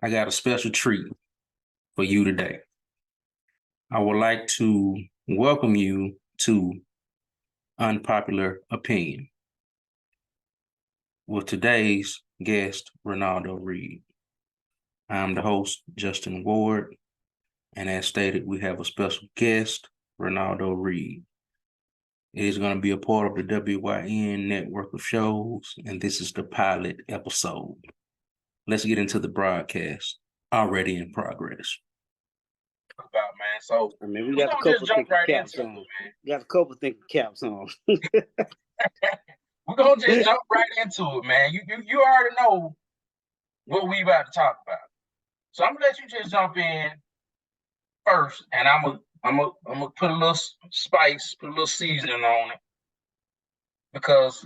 I got a special treat for you today. I would like to welcome you to Unpopular Opinion with today's guest, Ronaldo Reed. I'm the host, Justin Ward, and as stated, we have a special guest, Ronaldo Reed. It is going to be a part of the WYN network of shows, and this is the pilot episode. Let's get into the broadcast, already in progress. About, man. So I mean, we got a couple thinking caps on. We got a couple thinking caps on. We're gonna just jump right into it, man. You already know what we about to talk about. So I'm gonna let you just jump in first, and I'm gonna put a little spice, put a little seasoning on it, because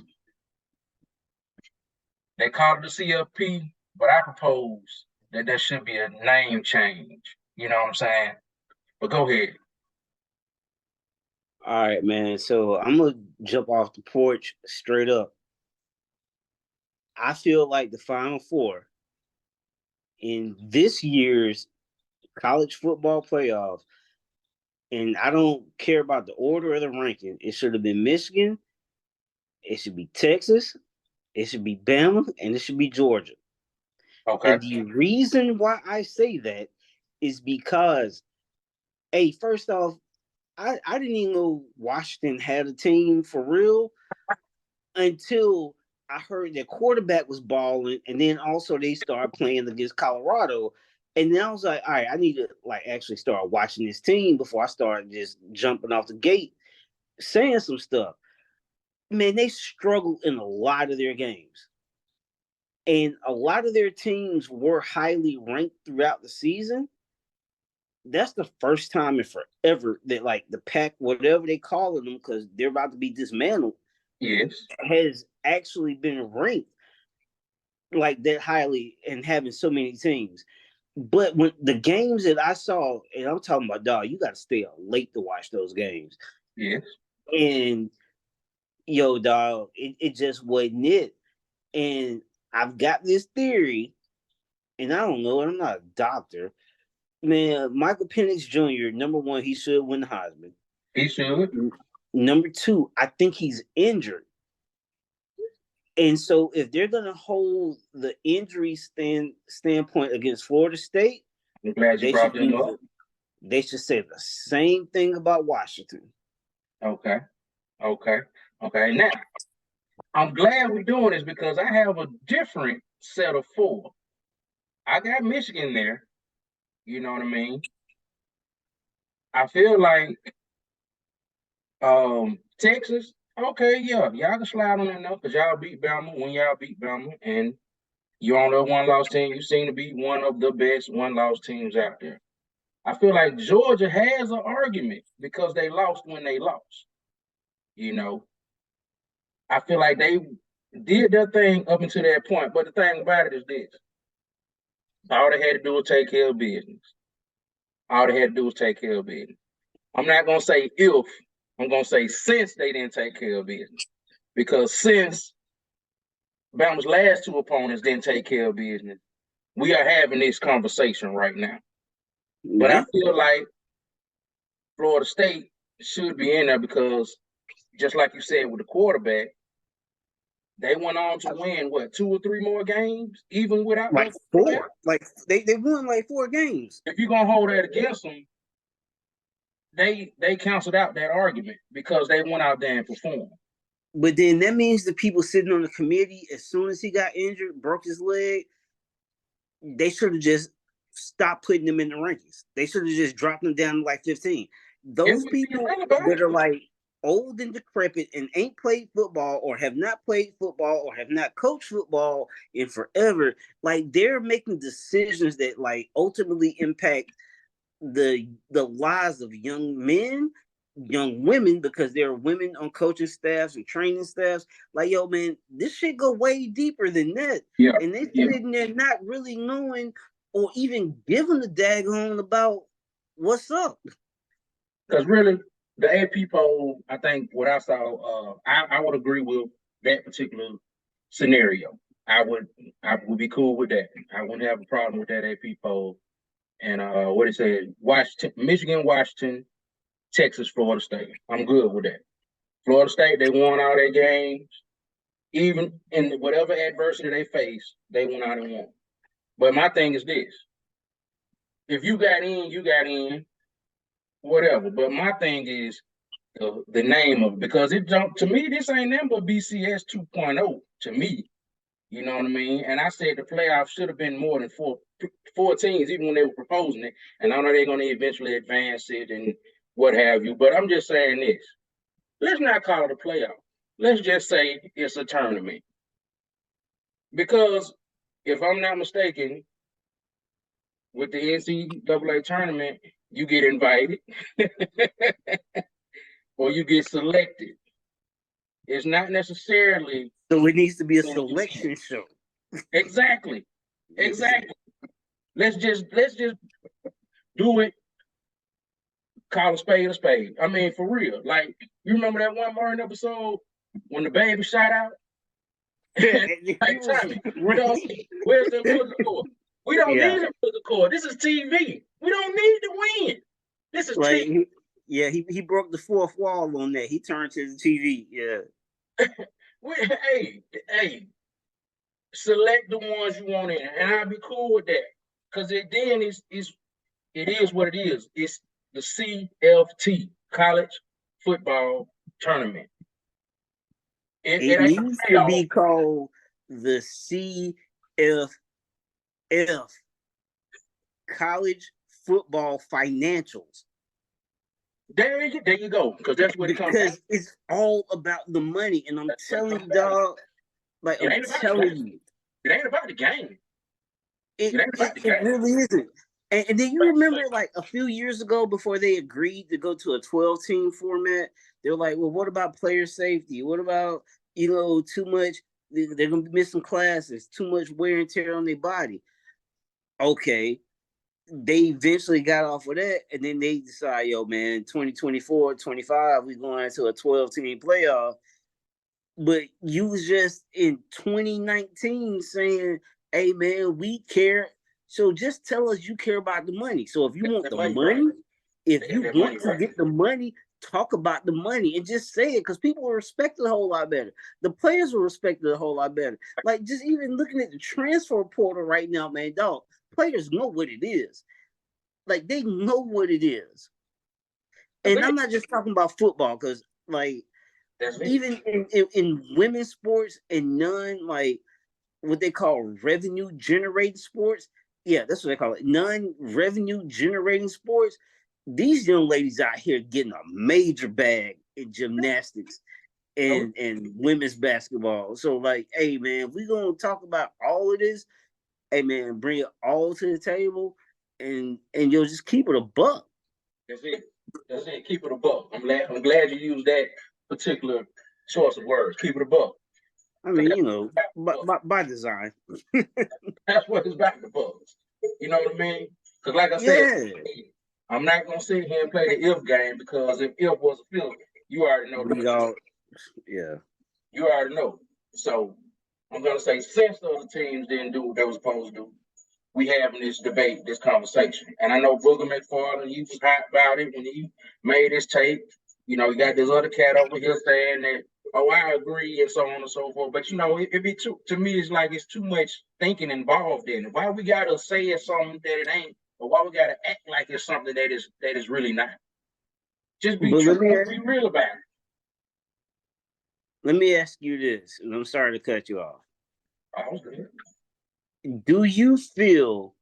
they call it the CFP, but I propose that there should be a name change. You know what I'm saying? But go ahead. All right, man. So I'm gonna jump off the porch straight up. I feel like the Final Four in this year's college football playoff, and I don't care about the order or the ranking. It should have been Michigan, it should be Texas, it should be Bama, and it should be Georgia. Okay. And the reason why I say that is because, hey, first off, I didn't even know Washington had a team for real until I heard their quarterback was balling, and then also they started playing against Colorado. And then I was like, all right, I need to actually start watching this team before I start just jumping off the gate saying some stuff. Man, they struggled in a lot of their games. And a lot of their teams were highly ranked throughout the season. That's the first time in forever that the pack, whatever they call them, because they're about to be dismantled, yes, has actually been ranked like that highly and having so many teams. But when the games that I saw, and I'm talking about, dog, you got to stay up late to watch those games. Yes. And yo, dog, it just wasn't it. And I've got this theory, and I don't know, I'm not a doctor. Man, Michael Penix Jr., number one, he should win the Heisman. He should. Number two, I think he's injured. And so if they're going to hold the injury standpoint against Florida State, I'm glad you brought them up. They should say the same thing about Washington. Okay. Now, I'm glad we're doing this because I have a different set of four. I got Michigan there. You know what I mean? I feel like Texas, okay, yeah, y'all can slide on that now because y'all beat Bama when y'all beat Bama, and you're on the one-loss team. You seem to be one of the best one-loss teams out there. I feel like Georgia has an argument because they lost when they lost. You know, I feel like they did their thing up until that point, but the thing about it is this. All they had to do was take care of business. All they had to do was take care of business. I'm not going to say if, I'm going to say since they didn't take care of business. Because since Bama's last two opponents didn't take care of business, we are having this conversation right now. Mm-hmm. But I feel like Florida State should be in there because, just like you said with the quarterback, they went on to win, what, 2 or 3 more games, even without four. They won 4 games. If you're going to hold that against them, they canceled out that argument because they went out there and performed. But then that means the people sitting on the committee, as soon as he got injured, broke his leg, they should have just stopped putting him in the rankings. They should have just dropped him down to 15. Those people that are old and decrepit and ain't played football or have not played football or have not coached football in forever, they're making decisions that ultimately impact the lives of young men, young women, because there are women on coaching staffs and training staffs. Yo, man, this shit go way deeper than that. Yeah. And they sitting there not really knowing or even giving a daggone about what's up. Because really, the AP poll, I think what I saw, I would agree with that particular scenario. I would be cool with that. I wouldn't have a problem with that AP poll. And what it said, Washington, Michigan, Washington, Texas, Florida State. I'm good with that. Florida State, they won all their games. Even in whatever adversity they face, they went out and won. But my thing is this. If you got in, you got in, whatever. But my thing is the name of it, because it don't, to me, this ain't nothing but BCS 2.0 to me. You know what I mean? And I said the playoffs should have been more than four teams, even when they were proposing it. And I know they're going to eventually advance it and what have you. But I'm just saying this. Let's not call it a playoff. Let's just say it's a tournament. Because if I'm not mistaken, with the NCAA tournament, you get invited or you get selected. It's not necessarily. So it needs to be a selection show. Exactly. Exactly. Let's just do it. Call a spade a spade. I mean, for real. Like, you remember that one Martin episode when the baby shot out? Like, Tommy, where's the umbilical cord? We don't need an umbilical cord. This is TV. We don't need to win. This is TV. He broke the fourth wall on that. He turned to the TV. Yeah. Hey, select the ones you want in, and I'll be cool with that. Because it is what it is. It's the CFT, College Football Tournament. It needs to be called the CFF, College Football Financials. There you go. Because that's what it comes down. Because it's all about the money. And I'm telling you, dog, like I'm telling you. It ain't about the game. It really isn't. And then you remember, like, a few years ago, before they agreed to go to a 12-team format, they were like, well, what about player safety? What about, too much, they're going to be missing classes, too much wear and tear on their body. Okay. They eventually got off of that, and then they decide, yo, man, 2024, 25, we're going into a 12-team playoff. But you was just in 2019 saying, hey, man, we care. So just tell us you care about the money. So if you want the money, if you want to get the money, talk about the money and just say it, because people will respect it a whole lot better. The players will respect it a whole lot better. Like, just even looking at the transfer portal right now, man, dog, players know what it is. Like, they know what it is. And I'm not just talking about football, because, like, even in women's sports and like what they call revenue generating sports, that's what they call it, non-revenue generating sports, these young ladies out here getting a major bag in gymnastics and women's basketball. So, like, hey, man, we're going to talk about all of this. Hey, man, bring it all to the table and you'll just keep it a buck. That's it. Keep it a buck. I'm glad you used that particular choice of words. Keep it a buck. I mean, by design. That's what it's about, the bucks. You know what I mean? Because, like I said, I'm not gonna sit here and play the if game, because if was a field, you already know. You already know. So I'm gonna say, since the other teams didn't do what they were supposed to do, we having this debate, this conversation. And I know Booger McFarland, he was hot about it when he made his tape. You got this other cat over here saying that, oh, I agree, and so on and so forth. But it be to me, it's like it's too much thinking involved in it. Why we gotta say it's something that it ain't, or why we gotta act like it's something that is really not? Just be true, be real about it. Let me ask you this, and I'm sorry to cut you off. Oh, okay. Do you feel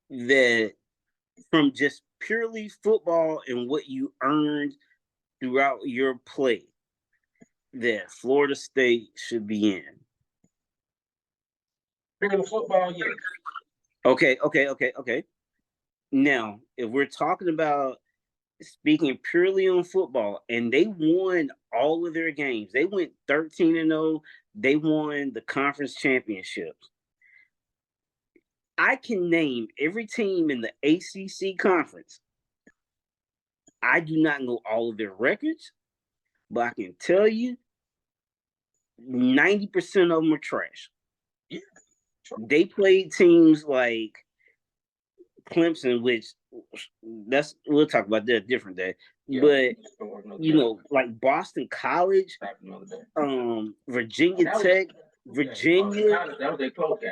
that from just purely football and what you earned throughout your play, that Florida State should be in? Purely football, yes. Okay. Now, if we're talking about speaking purely on football, and they won all of their games, they went 13-0, they won the conference championships. I can name every team in the ACC conference. I do not know all of their records, but I can tell you 90% of them are trash. Yeah, they played teams like Clemson, which we'll talk about that a different day. Yeah, but like Boston College, Virginia Tech, Virginia. That was a close game.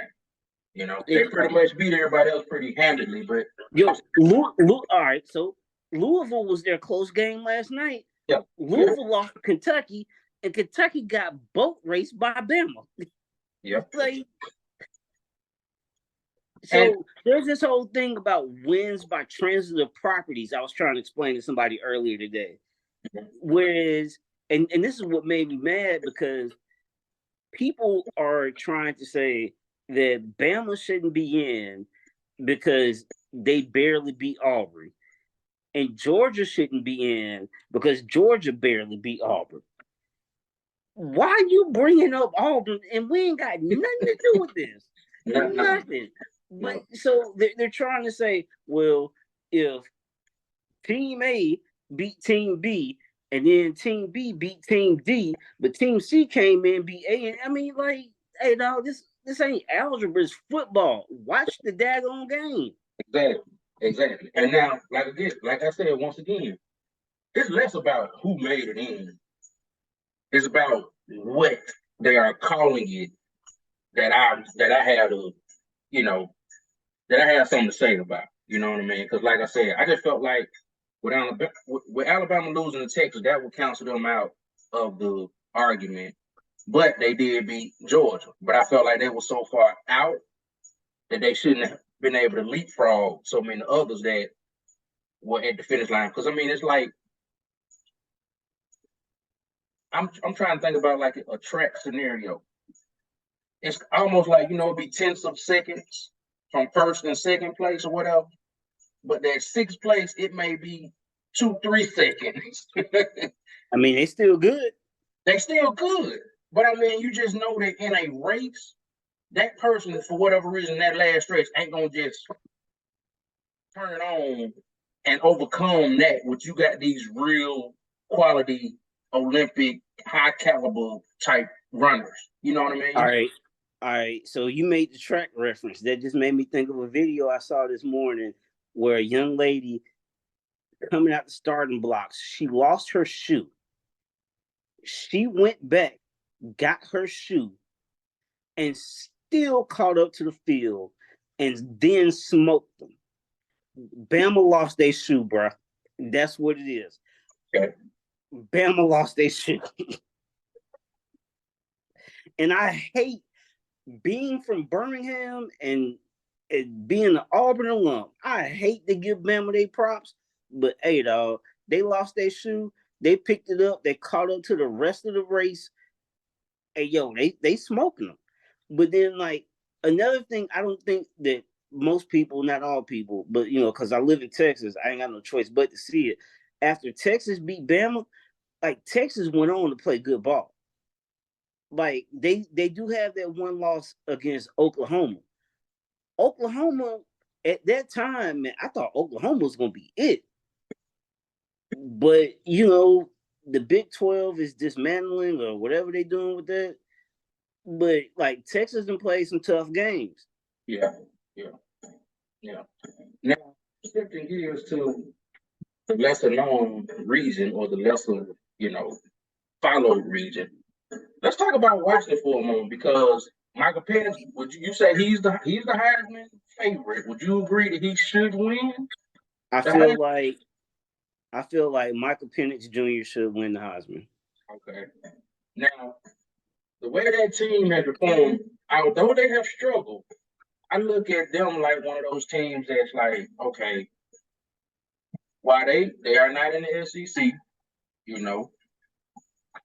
They pretty much beat everybody else pretty handedly. But all right, so Louisville was their close game last night. Yeah, Louisville lost to Kentucky, and Kentucky got boat raced by Bama. Yep. So there's this whole thing about wins by transitive properties. I was trying to explain to somebody earlier today. Whereas, and this is what made me mad, because people are trying to say that Bama shouldn't be in because they barely beat Auburn, and Georgia shouldn't be in because Georgia barely beat Auburn. Why are you bringing up Auburn? And we ain't got nothing to do with this. Nothing. But so they're trying to say, well, if Team A beat Team B, and then Team B beat Team D, but Team C came in beat A, and I mean, like, hey, dog, this ain't algebra, it's football. Watch the daggone game. Exactly. And now, like I said, once again, it's less about who made it in. It's about what they are calling it that I have to, that I have something to say about. You know what I mean? Because like I said, I just felt like with Alabama losing to Texas, that would cancel them out of the argument. But they did beat Georgia. But I felt like they were so far out that they shouldn't have been able to leapfrog so many others that were at the finish line. Because I mean, it's like I'm trying to think about like a track scenario. It's almost like, it'd be tenths of seconds from first and second place or whatever. But that sixth place, it may be 2-3 seconds. I mean, they still good. They still good. But I mean, you just know that in a race, that person, for whatever reason, that last stretch ain't gonna just turn on and overcome that. Which you got these real quality Olympic high caliber type runners. You know what I mean? All right. So you made the track reference. That just made me think of a video I saw this morning where a young lady coming out the starting blocks, she lost her shoe. She went back, got her shoe, and still caught up to the field, and then smoked them. Bama lost their shoe, bro. That's what it is. Okay. Bama lost their shoe. And I hate being from Birmingham and being an Auburn alum. I hate to give Bama their props, but hey, dog, they lost their shoe. They picked it up. They caught up to the rest of the race. Hey, yo, they smoking them. But then, like, another thing, I don't think that most people, not all people, but because I live in Texas, I ain't got no choice but to see it. After Texas beat Bama, like, Texas went on to play good ball. Like, they do have that one loss against Oklahoma. Oklahoma at that time, man, I thought Oklahoma was gonna be it. But the Big 12 is dismantling or whatever they're doing with that. But like, Texas can play some tough games. Yeah. Now, shifting gears to the lesser known region, or the lesser, followed region. Let's talk about Washington for a moment, because Michael Penix, would you say he's the Heisman favorite? Would you agree that he should win? I feel like Michael Penix Jr. should win the Heisman. Okay. Now, the way that team has performed, although they have struggled, I look at them like one of those teams that's like, okay, why they are not in the SEC, I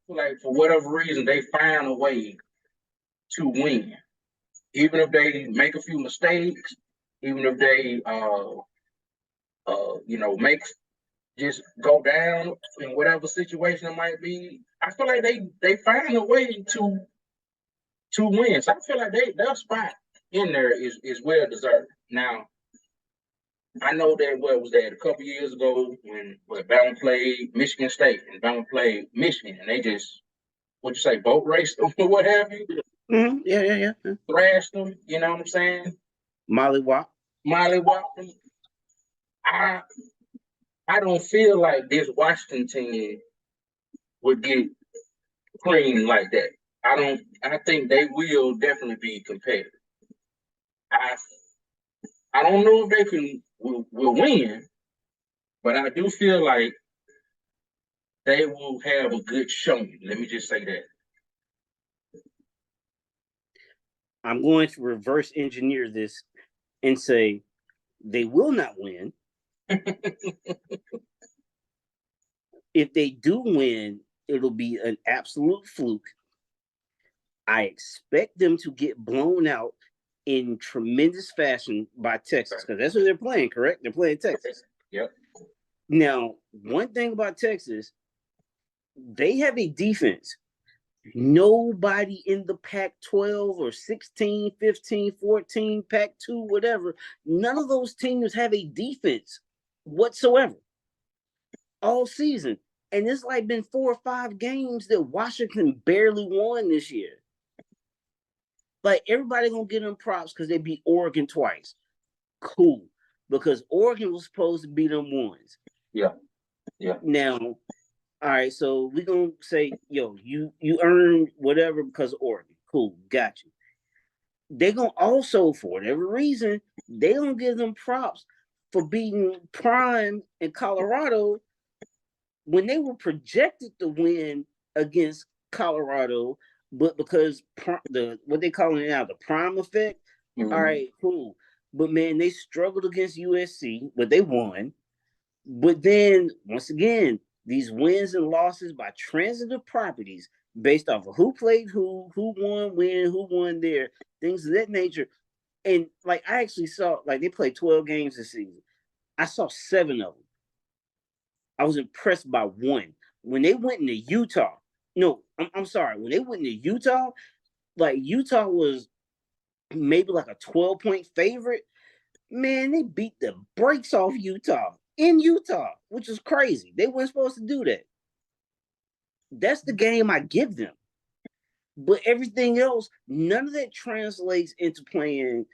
feel like for whatever reason they find a way to win, even if they make a few mistakes, even if they make just go down in whatever situation it might be. I feel like they find a way to win. So I feel like their spot in there is well deserved. Now, I know that a couple years ago when Bama played Michigan State and Bama played Michigan, and they just what you say, boat race or what have you, Yeah. thrashed them. You know what I'm saying? Molly Wop. Molly Walker. I I don't feel like this Washington team would get creamed like that. I don't. I think they will definitely be competitive. I I don't know if they will win, but I do feel like they will have a good showing. Let me just say that. I'm going to reverse engineer this and say they will not win. If they do win, it'll be an absolute fluke. I expect them to get blown out in tremendous fashion by Texas because that's what they're playing, correct? They're playing Texas. Yep. Now, one thing about Texas, they have a defense. Nobody in the Pac 12 or 16, 15, 14, Pac 2, whatever, none of those teams have a defense whatsoever all season. And it's like been 4 or 5 games that Washington barely won this year. Like everybody gonna get them props because they beat Oregon twice. Cool. Because Oregon was supposed to be them ones. Yeah. Now, all right, so we're gonna say, yo, you earned whatever because of Oregon. Cool, got you. They're gonna also, for whatever reason, they don't give them props for beating Prime in Colorado when they were projected to win against Colorado, but because the what they calling it now, the Prime effect. Mm-hmm. All right, cool. But man, they struggled against USC, but they won. But then once again, these wins and losses by transitive properties based off of who played who won when, who won there, things of that nature. And like I actually saw, like they played 12 games this season. I saw 7 of them. I was impressed by one. When they went into Utah, no, I'm sorry. When they went into Utah, like Utah was maybe like a 12-point favorite. Man, they beat the brakes off Utah in Utah, which is crazy. They weren't supposed to do that. That's the game I give them. But everything else, none of that translates into playing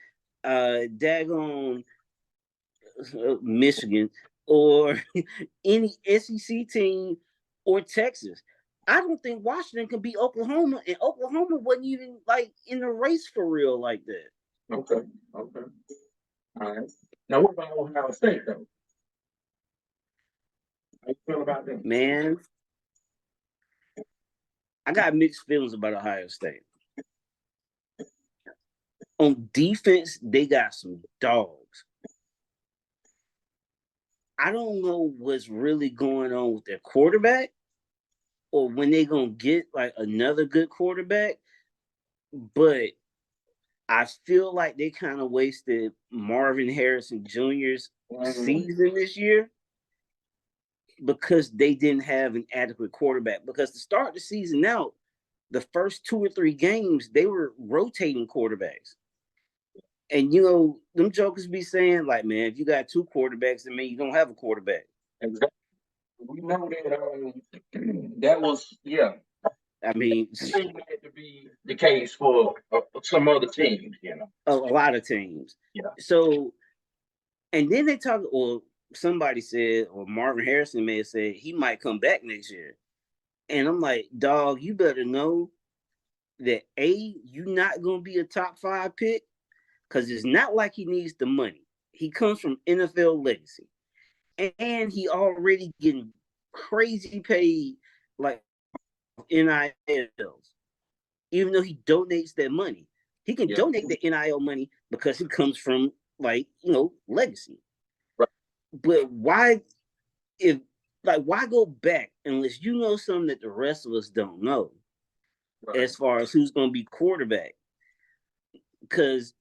daggone Michigan or any SEC team or Texas. I don't think Washington can beat Oklahoma, and Oklahoma wasn't even like in the race for real like that. Okay. All right. Now, what about Ohio State, though? How you feel about them? Man, I got mixed feelings about Ohio State. On defense, they got some dogs. I don't know what's really going on with their quarterback or when they're going to get like another good quarterback, but I feel like they kind of wasted Marvin Harrison Jr.'s season this year because they didn't have an adequate quarterback. Because to start the season out, the first 2 or 3 games, they were rotating quarterbacks. And you know, them jokers be saying, like, man, if you got 2 quarterbacks, I mean you don't have a quarterback. Exactly. We know that that was, yeah. I mean, seemed like to be the case for some other teams, you know. A lot of teams. Yeah. So, and then they talk, or somebody said, or Marvin Harrison may have said he might come back next year. And I'm like, dog, you better know that you're not gonna be a top 5 pick because it's not like he needs the money. He comes from NFL legacy, and he already getting crazy paid like NILs. Even though he donates that money, he can donate the NIL money because it comes from like legacy. Right. But why go back unless you know something that the rest of us don't know? Right. As far as who's going to be quarterback, because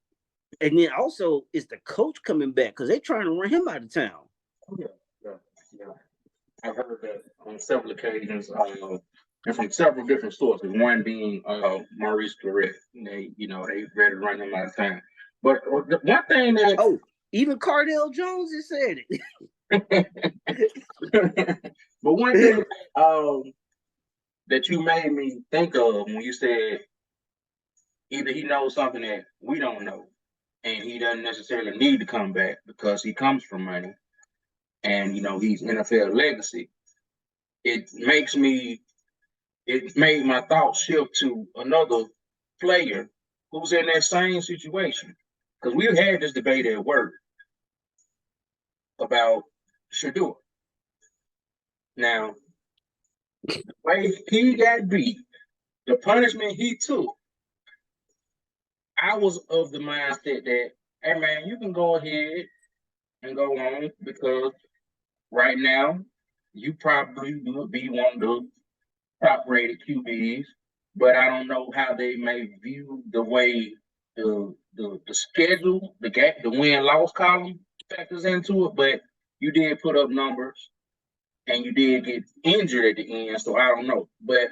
and then also is the coach coming back because they're trying to run him out of town. Yeah. I heard that on several occasions, and from several different sources. One being Maurice Claret. They ready to run him out of town. But the one thing that even Cardell Jones has said it. But one thing that you made me think of when you said either he knows something that we don't know, and he doesn't necessarily need to come back because he comes from money, and he's NFL legacy. It makes me. It made my thoughts shift to another player who's in that same situation. Because we've had this debate at work about Shador. Now, the way he got beat, the punishment he took, I was of the mindset that, hey man, you can go ahead and go on because right now you probably would be one of the top rated QBs, but I don't know how they may view the way the schedule, the win loss column factors into it. But you did put up numbers and you did get injured at the end, so I don't know. But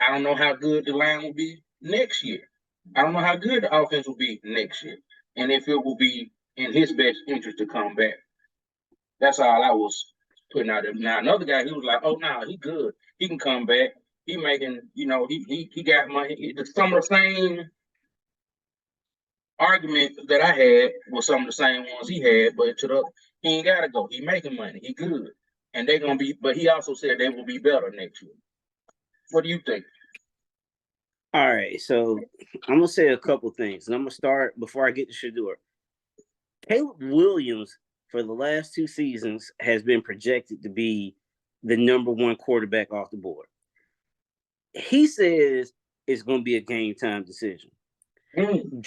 I don't know how good the line will be next year. I don't know how good the offense will be next year, and if it will be in his best interest to come back. That's all I was putting out there. Now another guy, he was like, "Oh no, he good. He can come back. He making, he got money." Some of the same argument that I had was some of the same ones he had, but he ain't gotta go. He making money. He good, and they're gonna be. But he also said they will be better next year. What do you think? All right, so I'm gonna say a couple things, and I'm gonna start before I get to Shador. Caleb Williams, for the last 2 seasons, has been projected to be the number 1 quarterback off the board. He says it's going to be a game time decision.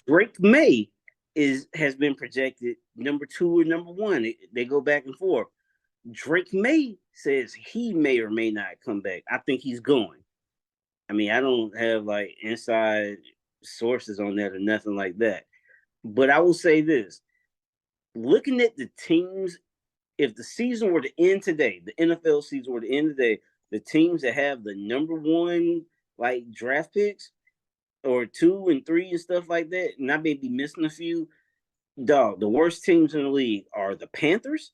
Drake May has been projected number 2 or number 1. They go back and forth. Drake May says he may or may not come back. I think he's going. I mean, I don't have like inside sources on that or nothing like that. But I will say this. Looking at the teams, if the season were to end today, the NFL season were to end today, the teams that have the number 1 like draft picks or 2 and 3 and stuff like that, and I may be missing a few, dog, the worst teams in the league are the Panthers.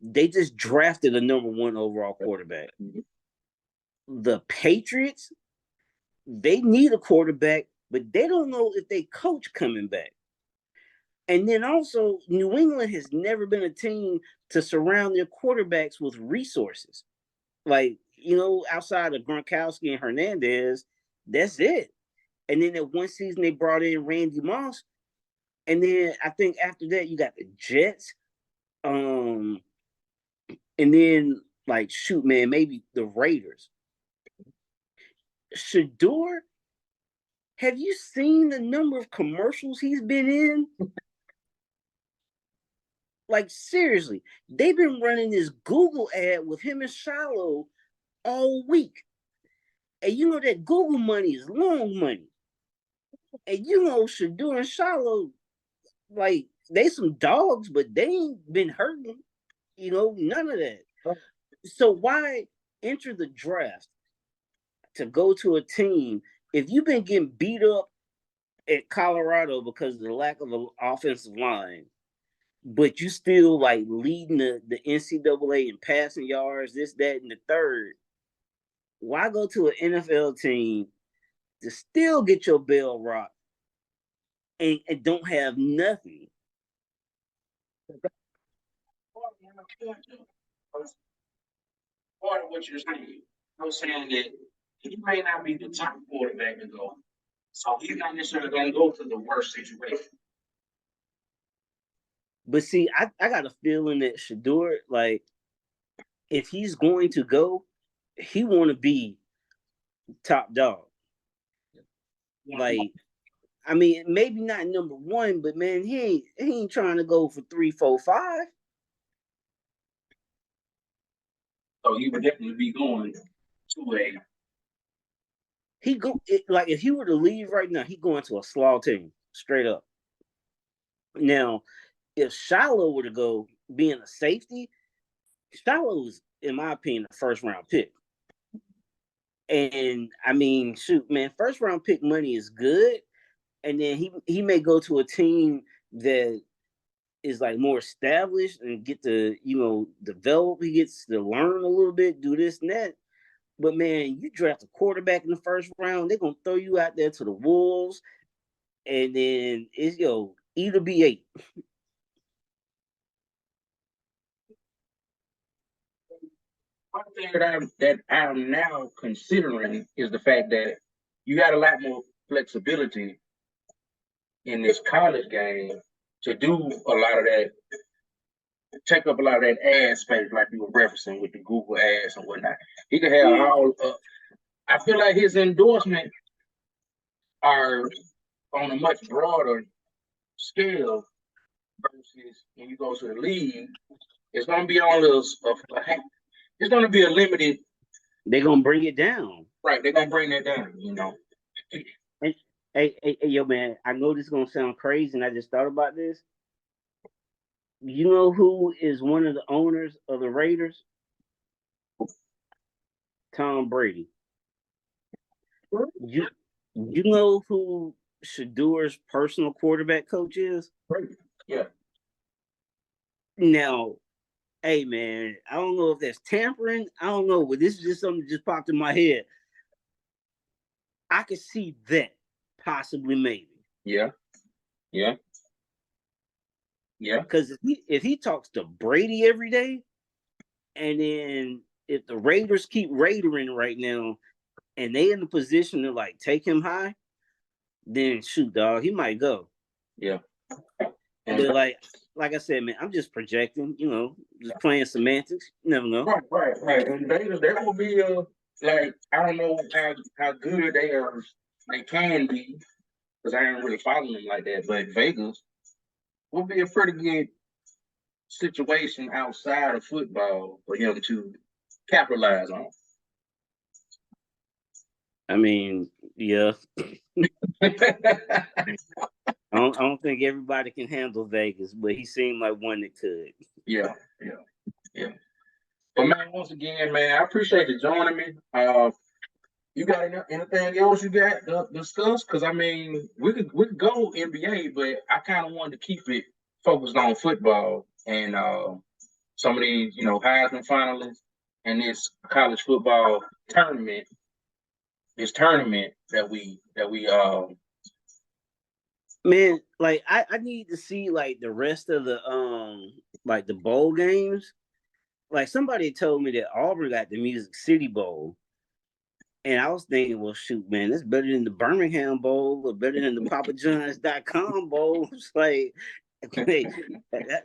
They just drafted a number 1 overall quarterback. The Patriots, they need a quarterback, but they don't know if they coach coming back. And then also, New England has never been a team to surround their quarterbacks with resources. Like, outside of Gronkowski and Hernandez, that's it. And then that one season they brought in Randy Moss. And then I think after that, you got the Jets. And then, like, shoot, man, maybe the Raiders. Shador, have you seen the number of commercials he's been in? Like, seriously, they've been running this Google ad with him and Shiloh all week. And you know that Google money is long money. And Shador and Shiloh, like, they some dogs, but they ain't been hurting. None of that. So why enter the draft to go to a team if you've been getting beat up at Colorado because of the lack of an offensive line, but you still like leading the NCAA in passing yards, this, that, and the third? Why go to an NFL team to still get your bell rocked and don't have nothing? Part of what you're saying, I was saying that he may not be the top quarterback to go, so he's not necessarily going to go to the worst situation. But see, I got a feeling that Shador, like, if he's going to go, he want to be top dog. Like, I mean, maybe not number 1, but man, he ain't trying to go for 3, 4, 5. So he would definitely be going to a. Like, if he were to leave right now, he going to a slaw team, straight up. Now, if Shiloh were to go being a safety, Shiloh is, in my opinion, a first-round pick. And I mean, shoot, man, first-round pick money is good. And then he may go to a team that is like more established and get to, develop. He gets to learn a little bit, do this and that. But man, you draft a quarterback in the first round, they're gonna throw you out there to the wolves, and then it's eat or be ate. One thing that I'm now considering is the fact that you got a lot more flexibility in this college game to do a lot of that, take up a lot of that ad space, like you were referencing with the Google ads and whatnot. He could have all. I feel like his endorsements are on a much broader scale versus when you go to the league. It's going to be on this. It's going to be a limited. They're gonna bring it down. Right, they're going to bring that down. You know. And, hey, yo, man, I know this is gonna sound crazy, and I just thought about this. You know who is one of the owners of the Raiders? Tom Brady. You you know who Shadur's personal quarterback coach is? Yeah. Now, hey man, I don't know if that's tampering. I don't know, but this is just something that just popped in my head. I could see that possibly, maybe. Yeah. Yeah. Yeah. Because if he talks to Brady every day, and then if the Raiders keep raiding right now, and they in the position to like take him high, then shoot, dog, he might go. Yeah. But like I said, man, I'm just projecting, just playing semantics. You never know. Right. And there will be like, I don't know how good they can be, because I ain't really following them like that. But Vegas will be a pretty good situation outside of football for him to capitalize on. I mean, yeah. I don't think everybody can handle Vegas, but he seemed like one that could. Yeah. But man, once again, man, I appreciate you joining me. You got anything else you got to discuss? Because I mean, we could go NBA, but I kind of wanted to keep it focused on football and some of these, Heisman finalists and this college football tournament. This tournament that we man, like I need to see like the rest of the like the bowl games. Like somebody told me that Auburn got the Music City Bowl. And I was thinking, well, shoot, man, that's better than the Birmingham Bowl or better than the PapaJohns.com Bowl. It's like, hey,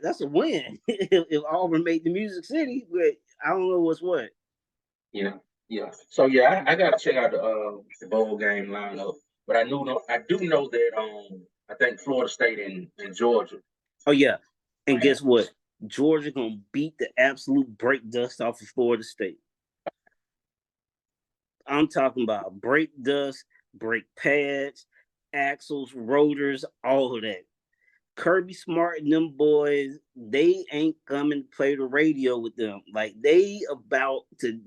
that's a win if Auburn made the Music City, but I don't know what's what. Yeah. So yeah, I gotta check out the bowl game lineup, but I do know that I think Florida State and Georgia. Oh yeah, and guess what? Georgia gonna beat the absolute break dust off of Florida State. I'm talking about brake dust, brake pads, axles, rotors, all of that. Kirby Smart and them boys, they ain't coming to play the radio with them. Like they about to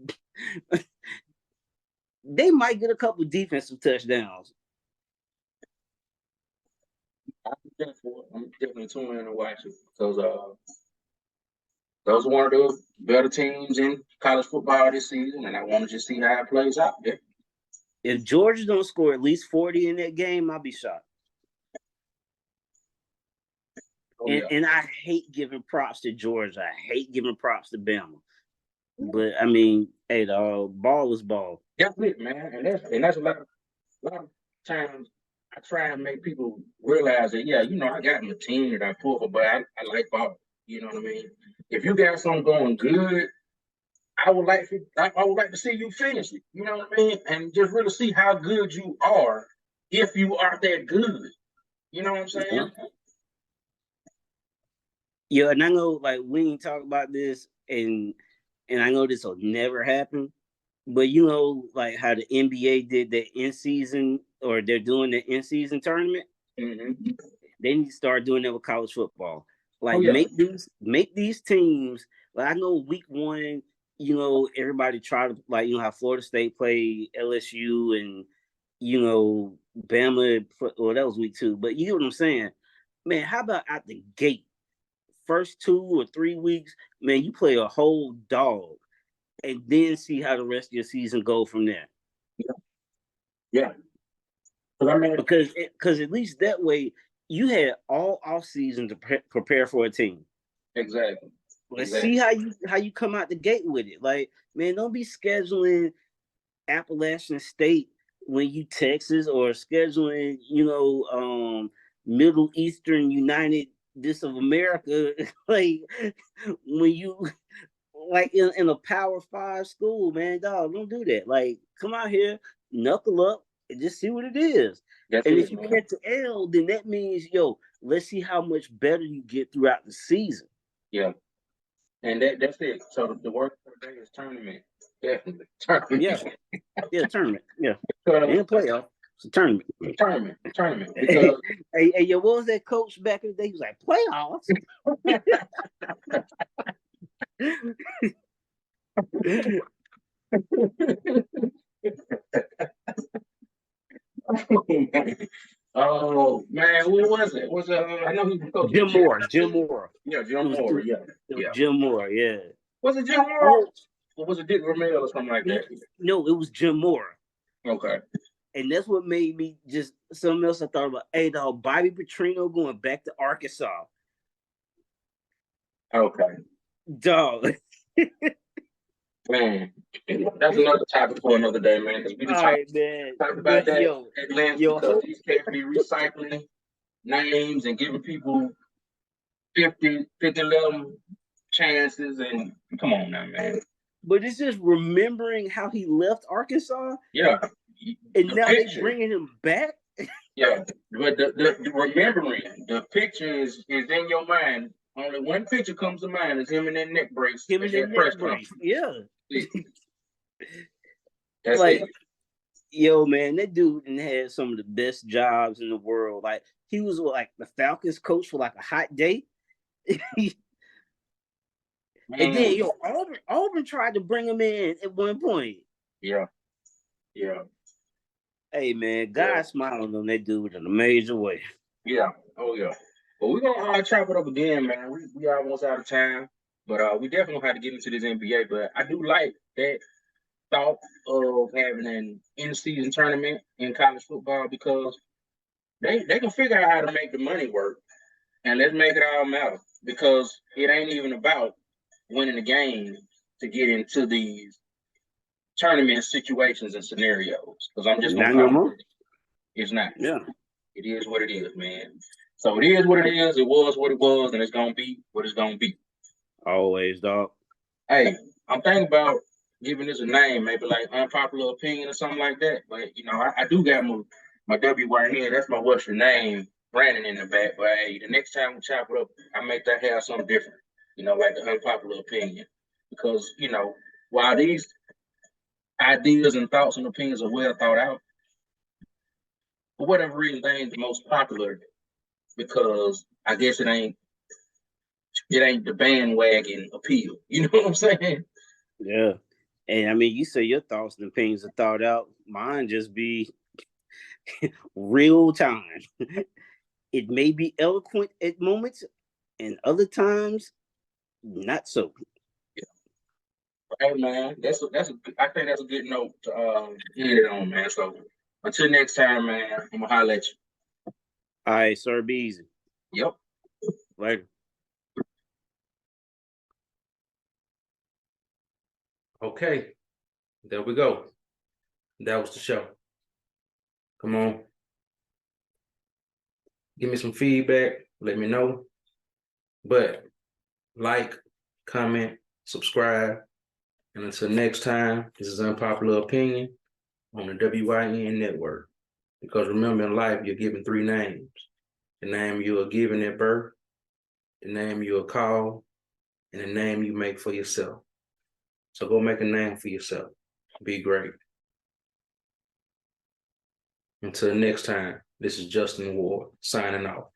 they might get a couple of defensive touchdowns. I'm definitely tuning in and watching because those are one of the better teams in college football this season, and I want to just see how it plays out. Yeah. If Georgia don't score at least 40 in that game, I'll be shocked. And I hate giving props to Georgia. I hate giving props to Bama. But I mean, hey, the ball is ball. That's it, man. And that's a lot of times I try and make people realize that, yeah, I got my team that I pull for, but I like ball. You know what I mean? If you got something going good, I would like to see you finish it. You know what I mean? And just really see how good you are if you are that good. You know what I'm saying? Yeah, and I know like we ain't talk about this, and I know this will never happen, but like how the NBA did the in season, or they're doing the in season tournament. Mm-hmm. They need to start doing that with college football. Like make these teams. Like I know week one, everybody tried to like how Florida State played LSU and Bama. Well, that was week 2, but you know what I'm saying, man. How about out the gate? First 2 or 3 weeks, man, you play a whole dog, and then see how the rest of your season go from there. Yeah. I mean, because at least that way you had all off season to prepare for a team. Exactly. Let's see how you come out the gate with it. Like, man, don't be scheduling Appalachian State when you Texas, or scheduling, Middle Eastern United this of America, like when you like in a Power 5 school, man, dog, don't do that. Like, come out here, knuckle up, and just see what it is. And if you catch an L, then that means, let's see how much better you get throughout the season. Yeah. And that's it. So the word for the day is tournament. Definitely. Tournament. Yeah, tournament. Yeah. In a playoff. It's a tournament. Tournament. Because hey, what was that coach back in the day? He was like, playoffs. Oh man, what was it? Was it? I know he was coaching. Jim Moore. Jim Moore. Yeah, Jim Moore. Yeah. Jim Moore. Yeah. Was it Jim Moore? Or was it Dick Vermeil or something like that? No, it was Jim Moore. Okay. And that's what made me just something else I thought about. Hey, dog, Bobby Petrino going back to Arkansas. Okay. Dog. Man, that's another topic for another day, man. Because we just talk about that at length, because these cats be recycling names and giving people 50 11 chances, and come on now, man. But it's just remembering how he left Arkansas. Yeah. And now they're bringing him back. Yeah, but the remembering the picture is in your mind. Only one picture comes to mind: is him in that neck brace. Him in that neck brace. Yeah. That's like, yo, man, that dude had some of the best jobs in the world. Like, he was like the Falcons coach for like a hot day. And then Auburn tried to bring him in at one point. Yeah. Hey man, God smiling on that dude in a major way. Yeah. Oh yeah. But we're gonna chop it up again, man. We almost out of time. But we definitely have to get into this NBA. But I do like that thought of having an in-season tournament in college football, because they can figure out how to make the money work. And let's make it all matter, because it ain't even about winning the game to get into these tournament situations and scenarios. Because I'm just gonna call it. It's not. Yeah. It is what it is, man. So it is what it is. It was what it was, and it's gonna be what it's gonna be. Always, dog. Hey, I'm thinking about giving this a name, maybe like Unpopular Opinion or something like that. But I do got my W right here. That's my what's your name, Brandon, in the back. But hey, the next time we chop it up, I make that have something different. Like the Unpopular Opinion, because while these ideas and thoughts and opinions are well thought out, for whatever reason, they ain't the most popular, because I guess it ain't the bandwagon appeal. You know what I'm saying? Yeah. And I mean, you say your thoughts and opinions are thought out. Mine just be real time. It may be eloquent at moments, and other times not so. Yeah. Hey man, I think that's a good note to end it on, man. So until next time, man, I'm gonna holler at you. All right, sir, be easy. Yep. Later. Okay, there we go. That was the show. Come on. Give me some feedback. Let me know. But like, comment, subscribe. And until next time, this is Unpopular Opinion on the WYN network. Because remember, in life, you're given 3 names. The name you are given at birth, the name you are called, and the name you make for yourself. So go make a name for yourself. Be great. Until next time, this is Justin Ward signing off.